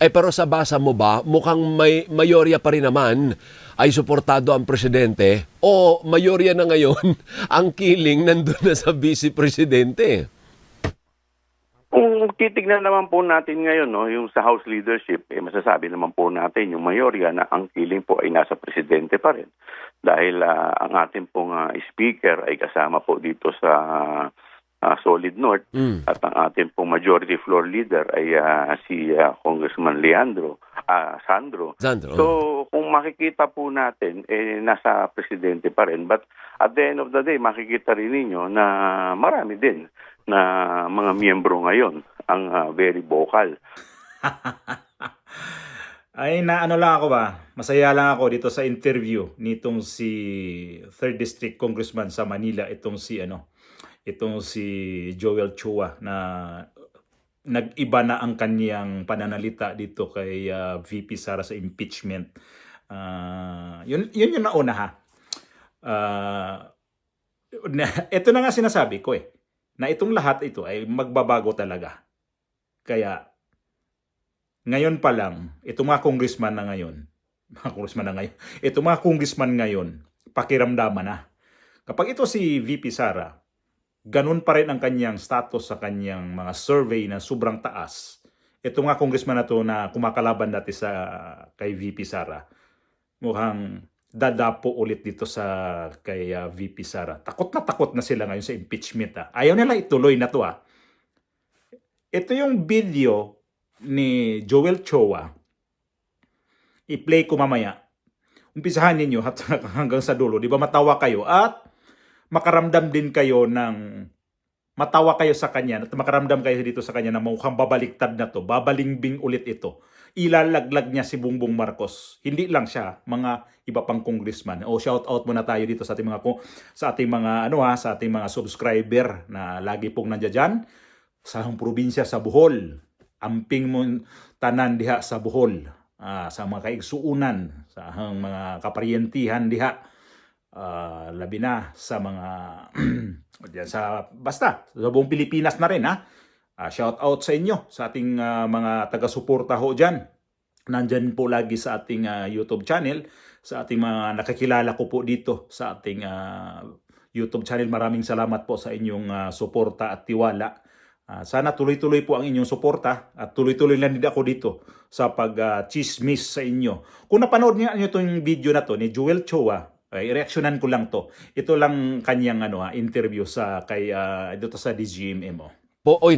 Pero sa basa mo ba, mukhang may mayorya pa rin naman ay suportado ang presidente o mayorya na ngayon ang kiling nandun na sa vice presidente? Kung titignan naman po natin ngayon, no, yung sa House leadership, masasabi naman po natin yung mayorya na ang kiling po ay nasa presidente pa rin. Dahil ang ating pong speaker ay kasama po dito sa Solid North at ang ating pong majority floor leader ay si Congressman Sandro. So kung makikita po natin, nasa presidente pa rin. But at the end of the day, makikita rin ninyo na marami din na mga miyembro ngayon ang very vocal. Ay, naano lang ako ba? Masaya lang ako dito sa interview nitong si 3rd District Congressman sa Manila, itong si Joel Chua na nag-iba na ang kaniyang pananalita dito kay VP Sara sa impeachment. Yun yung nauna ha. Ito na nga sinasabi ko na itong lahat ito ay magbabago talaga. Kaya ngayon pa lang, itong mga congressman na ngayon, itong mga congressman ngayon, pakiramdaman na. Kapag ito si VP Sara, ganun pa rin ang kanyang status sa kanyang mga survey na sobrang taas. Ito nga congressman na to na kumakalaban dati kay VP Sara, mukhang dadapo ulit dito kay VP Sara. Takot na sila ngayon sa impeachment. Ayaw nila ituloy na to. Ito yung video ni Joel Chua. I-play ko mamaya. Umpisahan ninyo hanggang sa dulo. Di ba matawa kayo at makaramdam din kayo matawa kayo sa kanya at makaramdam kayo dito sa kanya na mukhang babaliktad na to, babalingbing ulit ito. Ilalaglag niya si Bongbong Marcos. Hindi lang siya, mga iba pang congressman. Shout out muna tayo dito sa ating mga subscriber na lagi pong nandiyan sa probinsya sa Bohol. Amping mo tanan diha sa Bohol. Sa mga kaigsuunan, sa mga kaparyentihan diha. Labi na sa mga basta sa buong Pilipinas na rin shout out sa inyo sa ating mga taga-suporta ho diyan. Nandyan po lagi sa ating YouTube channel, sa ating mga nakakilala ko po dito sa ating YouTube channel. Maraming salamat po sa inyong suporta at tiwala. Sana tuloy-tuloy po ang inyong suporta at tuloy-tuloy lang din ako dito sa pag-chismis sa inyo. Kung napanood niyo itong video na to ni Joel Chua, i-reactionan ko lang to. Ito lang kanyang interview dito sa DZMM.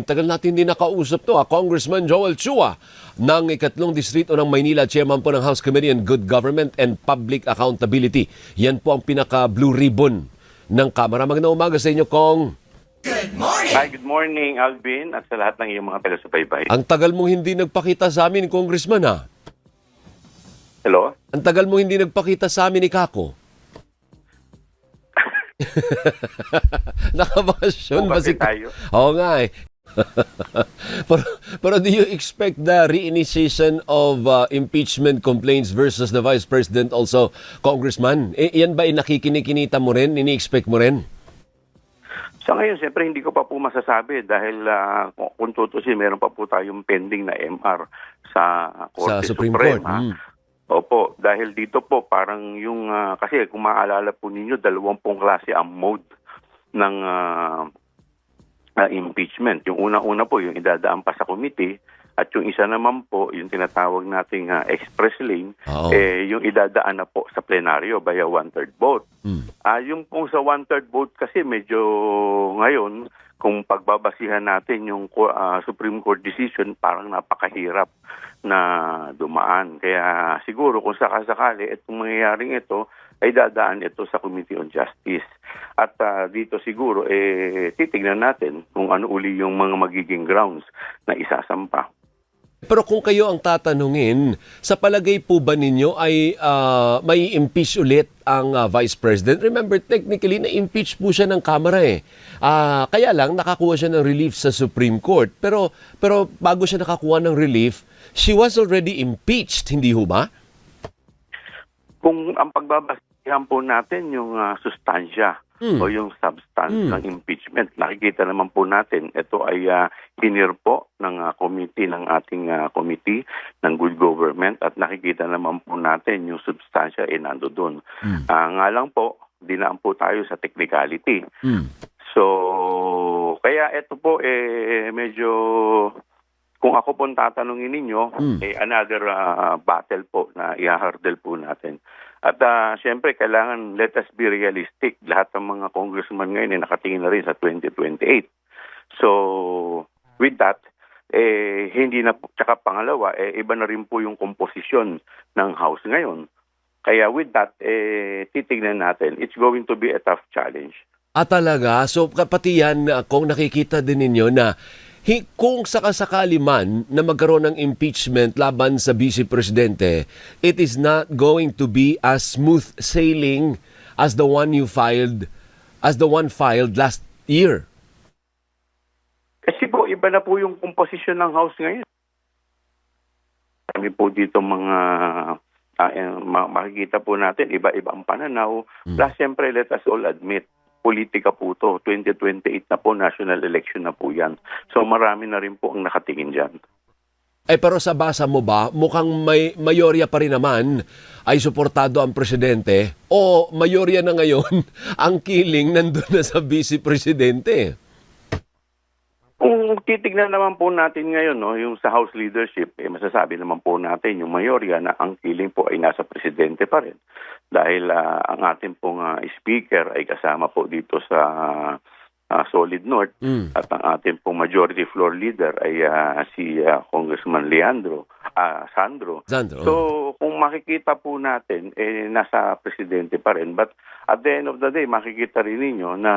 Tagal natin din nakausap to. Congressman Joel Chua ng 3 Distrito ng Maynila, chairman po ng House Committee on Good Government and Public Accountability. Yan po ang pinaka-blue ribbon ng Kamara. Magandang umaga sa inyo, Kong. Good morning! Hi, good morning, Alvin, at sa lahat ng iyong mga taga-subaybay. Ang tagal mong hindi nagpakita sa amin, Congressman, Hello? Ang tagal mong hindi nagpakita sa amin ni Kako. Nakabakasyon ba si tayo? Oo nga pero do you expect the reinitiation of impeachment complaints versus the Vice President also, Congressman? Yan ba nakikinikinita mo rin? Ini-expect mo rin? Sa ngayon, siyempre hindi ko pa po masasabi dahil kung tutusin, meron pa po tayong pending na MR sa Korte Supreme Suprema. Court. Opo, dahil dito po parang yung, kasi kung maaalala po ninyo, 2 klase ang mode ng impeachment. Yung una-una po, yung idadaan pa sa committee, at yung isa naman po, yung tinatawag nating express lane, yung idadaan na po sa plenaryo via 1/3 vote. Yung pong sa 1/3 vote kasi medyo ngayon, kung pagbabasihan natin yung Supreme Court decision, parang napakahirap na dumaan. Kaya siguro kung sakasakali itong mangyayaring ito, ay dadaan ito sa Committee on Justice. At dito siguro, titignan natin kung ano uli yung mga magiging grounds na isasampa. Pero kung kayo ang tatanungin, sa palagay po ba ninyo ay may impeach ulit ang Vice President? Remember, technically, na-impeach po siya ng Kamara kaya lang, nakakuha siya ng relief sa Supreme Court. Pero bago siya nakakuha ng relief, she was already impeached, hindi ho ba? Kung ang yan po natin yung sustansya o yung substance ng impeachment. Nakikita naman po natin, ito ay hinir po ng committee, ng ating committee ng good government, at nakikita naman po natin yung substansya nando doon. Nga lang po, dinaan po tayo sa technicality. So, kaya ito po medyo, kung ako po tatanungin ninyo, another battle po na i-hurdle po natin. At siyempre, kailangan, let us be realistic. Lahat ng mga congressman ngayon ay nakatingin na rin sa 2028. So, with that, hindi na po, tsaka pangalawa, iba na rin po yung komposisyon ng House ngayon. Kaya with that, titignan natin, it's going to be a tough challenge. Talaga? So, pati yan, kung nakikita din ninyo na kung sakasakali man na magkaroon ng impeachment laban sa Vice Presidente, it is not going to be as smooth sailing as the one filed last year. Kasi po, iba na po yung komposisyon ng House ngayon. Kami po dito mga makikita po natin, iba-iba ang pananaw. Plus, siyempre, let us all admit, politika po to. 2028 na po, national election na po yan. So marami na rin po ang nakatingin dyan. Pero sa basa mo ba, mukhang may mayorya pa rin naman ay suportado ang presidente, o mayorya na ngayon ang kiling nandun na sa vice presidente? Kung titignan naman po natin ngayon, no, yung sa House leadership, masasabi naman po natin yung mayorya na ang kiling po ay nasa presidente pa rin. Dahil ang ating pong speaker ay kasama po dito sa Solid North, at ang ating pong majority floor leader ay si Congressman Sandro. So kung makikita po natin, nasa presidente pa rin. But at the end of the day, makikita rin ninyo na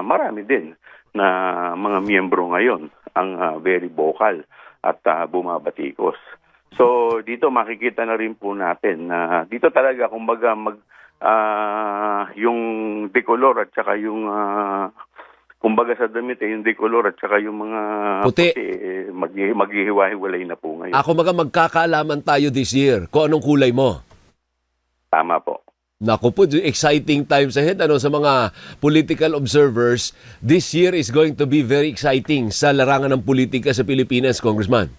marami din na mga miyembro ngayon ang very vocal at bumabatikos. So dito makikita na rin po natin na dito talaga kumbaga yung decolor at saka yung kumbaga sa damit yung decolor at saka yung mga puti, maghihiwa-hiwalay na po ngayon. Kumbaga magkakaalaman tayo this year kung anong kulay mo. Tama po. Naku po, exciting times ahead. Sa mga political observers, this year is going to be very exciting sa larangan ng politika sa Pilipinas, Congressman.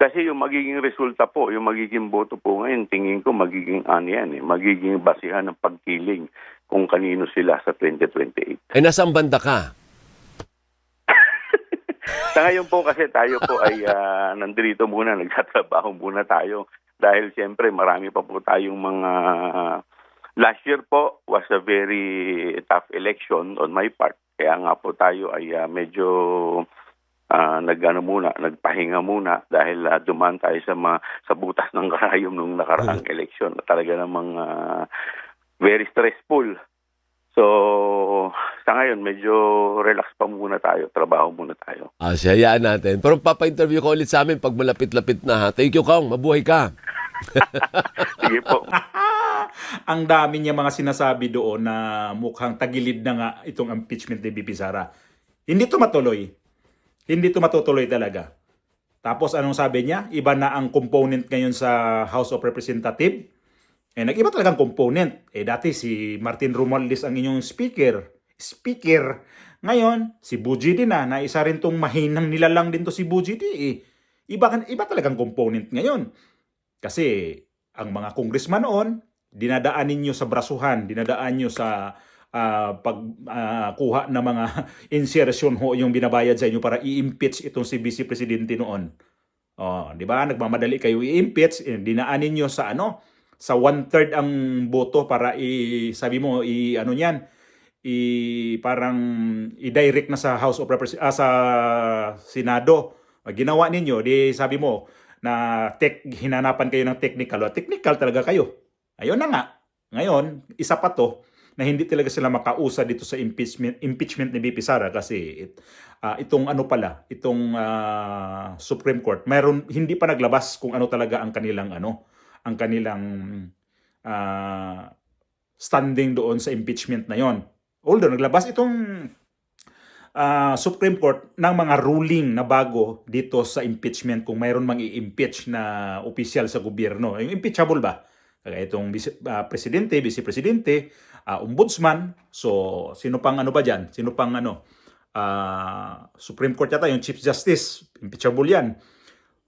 Kasi yung magiging resulta po, yung magiging boto po ngayon, tingin ko magiging magiging basihan ng pagkiling kung kanino sila sa 2028. Nasaan banda ka? Sa ngayon po kasi tayo po ay nandito muna, nagtatrabaho muna tayo. Dahil siyempre marami pa po tayong mga... Last year po was a very tough election on my part. Kaya nga po tayo ay medyo nagpahinga muna dahil dumaan tayo sa butas ng karayom nung nakaraang election. Talaga namang very stressful. So, sa ngayon, medyo relax pa muna tayo. Trabaho muna tayo. Sayaan natin. Pero papa-interview ko ulit sa amin pag malapit-lapit na, ha? Thank you, Kong. Mabuhay ka. Sige po. Ang dami niya mga sinasabi doon na mukhang tagilid na nga itong impeachment ni BP Sara. Hindi ito matuloy. Hindi ito matutuloy talaga. Tapos anong sabi niya? Iba na ang component ngayon sa House of Representatives. Nag-iba talagang component. Dati si Martin Romualdez ang inyong speaker. Ngayon, si Buji din na isa rin tong mahinang nilalang din to si Buji di. Iba talagang component ngayon. Kasi ang mga congressman noon, dinadaan ninyo sa brasuhan, dinadaan nyo sa pagkuha ng mga insertion ho yung binabayad sa inyo para i-impeach itong si Vice Presidente noon. Di ba? Nagmamadali kayo i-impeach, dinaanin nyo sa sa 1/3 ang boto para parang i-direct na sa House of Representatives, sa Senado. Ginawa ninyo, sabi mo na hinanapan kayo ng technical. Technical talaga kayo. Ayun na nga. Ngayon, isa pa to na hindi talaga sila makausa dito sa impeachment ni BP Sara kasi itong Supreme Court, hindi pa naglabas kung ano talaga ang kanilang standing doon sa impeachment na yon. Although naglabas itong Supreme Court ng mga ruling na bago dito sa impeachment kung mayroon mang i-impeach na opisyal sa gobyerno. Yung impeachable ba? Itong presidente, vice-presidente, ombudsman. So, sino pang ano ba dyan? Sino pang Supreme Court yata, yung Chief Justice, impeachable yan.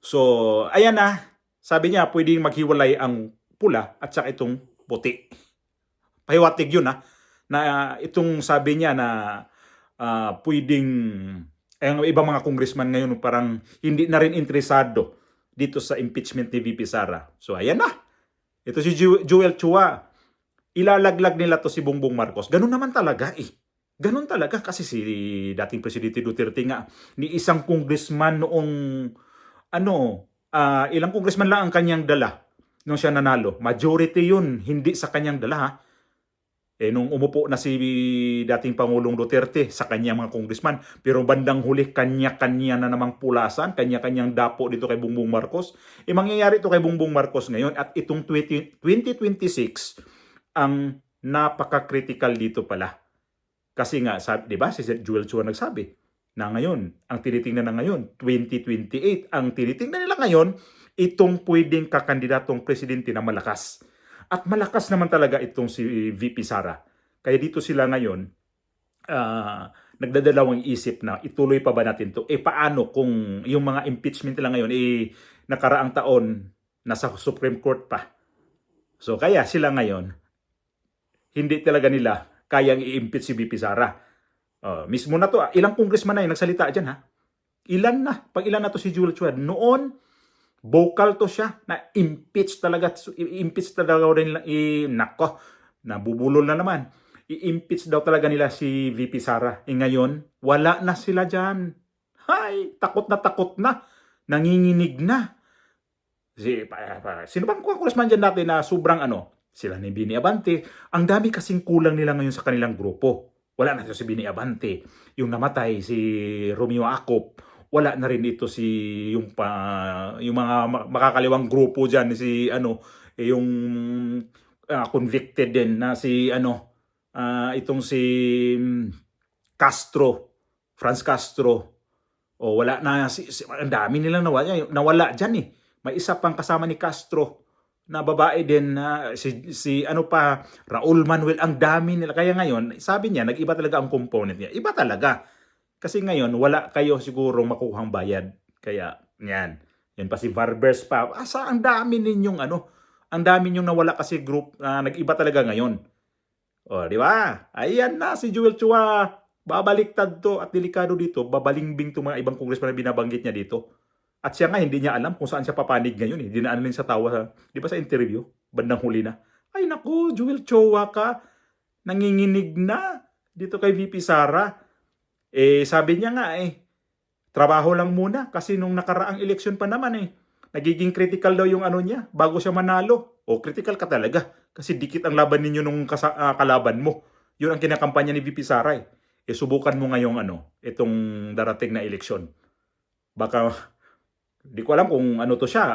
So, ayan na. Sabi niya, pwedeng maghiwalay ang pula at saka itong puti. Pahiwatig yun na itong sabi niya na pwedeng ang ibang mga congressman ngayon parang hindi na rin interesado dito sa impeachment ni VP Sara. So ayan na. Ito si Joel Chua. Ilalaglag nila to si Bongbong Marcos. Ganun naman talaga eh. Ganun talaga kasi si dating Presidente Duterte nga ni isang congressman noong ilang congressman lang ang kanyang dala nung siya nanalo. Majority yun, hindi sa kanyang dala ha. Nung umupo na si dating Pangulong Duterte sa kanyang mga congressman, pero bandang huli kanya-kanya na namang pulasan, kanya-kanyang dapo dito kay Bongbong Marcos. Mangyayari ito kay Bongbong Marcos ngayon at itong 2026 ang napaka-critical dito pala. Kasi nga, di ba, si Joel Chua nagsabi na ngayon, ang tinitingnan na ngayon, 2028, ang tinitingnan nila ngayon, itong pwedeng kakandidatong presidente na malakas. At malakas naman talaga itong si VP Sara. Kaya dito sila ngayon, nagdadalawang isip na ituloy pa ba natin to? Paano kung yung mga impeachment nila ngayon, nakaraang taon, nasa Supreme Court pa. So kaya sila ngayon, hindi talaga nila kayang i-impeach si VP Sara. Mismo na to, ilang congressman na yung nagsalita dyan ha? Ilan na? Pag ilan na to si Joel Chua? Noon, vocal to siya na impeach talaga rin nako, nabubulol na naman. I-impeach daw talaga nila si VP Sara. Ngayon, wala na sila dyan. Hay, takot na. Nanginginig na. Sino bang congressman dyan natin na sobrang sila ni Bini Abante. Ang dami kasing kulang nila ngayon sa kanilang grupo. Wala na si Bini Abante. Yung namatay, si Romeo Acop. Wala na rin ito yung mga makakaliwang grupo diyan si yung convicted din na si itong si Franz Castro. Wala na ang dami nilang nawala diyan eh. May isa pang kasama ni Castro na babae din na si Raul Manuel, ang dami nila. Kaya ngayon, sabi niya, nag-iba talaga ang component niya. Iba talaga. Kasi ngayon, wala kayo siguro makuhang bayad. Kaya, yan pa si Barbers pa. Ang dami ninyong ang dami ninyong nawala kasi group na nag-iba talaga ngayon. Di ba? Ayan na si Joel Chua. Babaliktad to at delikado dito. Babalingbing to mga ibang congressman na binabanggit niya dito. At siya nga, hindi niya alam kung saan siya papanig ngayon. Dinaan rin sa tawa. Di ba sa interview? Bandang huli na. Ay naku, Joel Chua ka. Nanginginig na dito kay VP Sara. Sabi niya nga trabaho lang muna kasi nung nakaraang eleksyon pa naman nagiging critical daw yung niya bago siya manalo. Critical ka talaga kasi dikit ang laban ninyo nung kalaban mo. Yun ang kinakampanya ni VP Sara subukan mo ngayong itong darating na eleksyon. Baka di ko alam kung to siya,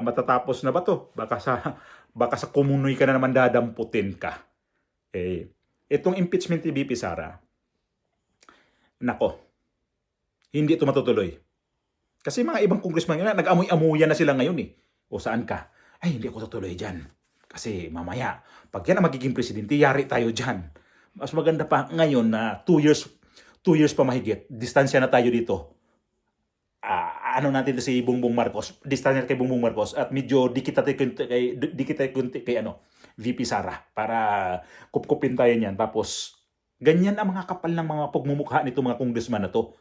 matatapos na ba to? Baka sa kumunoy ka na naman dadamputin ka. Itong impeachment ni VP Sara, nako, hindi ito matutuloy. Kasi mga ibang congressman nag-amoy-amuyan na sila ngayon saan ka? Ay, hindi ako tutuloy dyan. Kasi mamaya, pag yan ang magiging presidente, yari tayo dyan. Mas maganda pa ngayon na 2 years pa mahigit, distansya na tayo dito. Natin si Bongbong Marcos, distansya kay Bongbong Marcos at medyo dikit tayo kay VP Sara para kupkupin tayo niyan. Tapos, ganyan ang mga kapal ng mga pagmumukha nito mga congressman na to.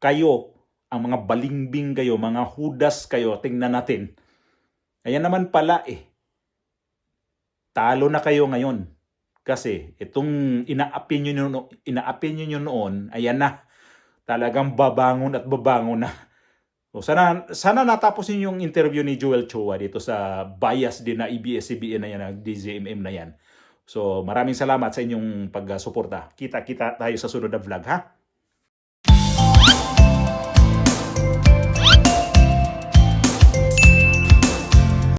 Kayo, ang mga balingbing kayo, mga hudas kayo, tingnan natin. Ayan naman pala talo na kayo ngayon. Kasi itong ina-apin nyo noon, ayan na. Talagang babangon at babangon na. Sana natapos yung interview ni Joel Chua dito sa bias din na ABS-CBN na yan, na DZMM na yan. So maraming salamat sa inyong pagsuporta. Kita-kita tayo sa sunod na vlog ha.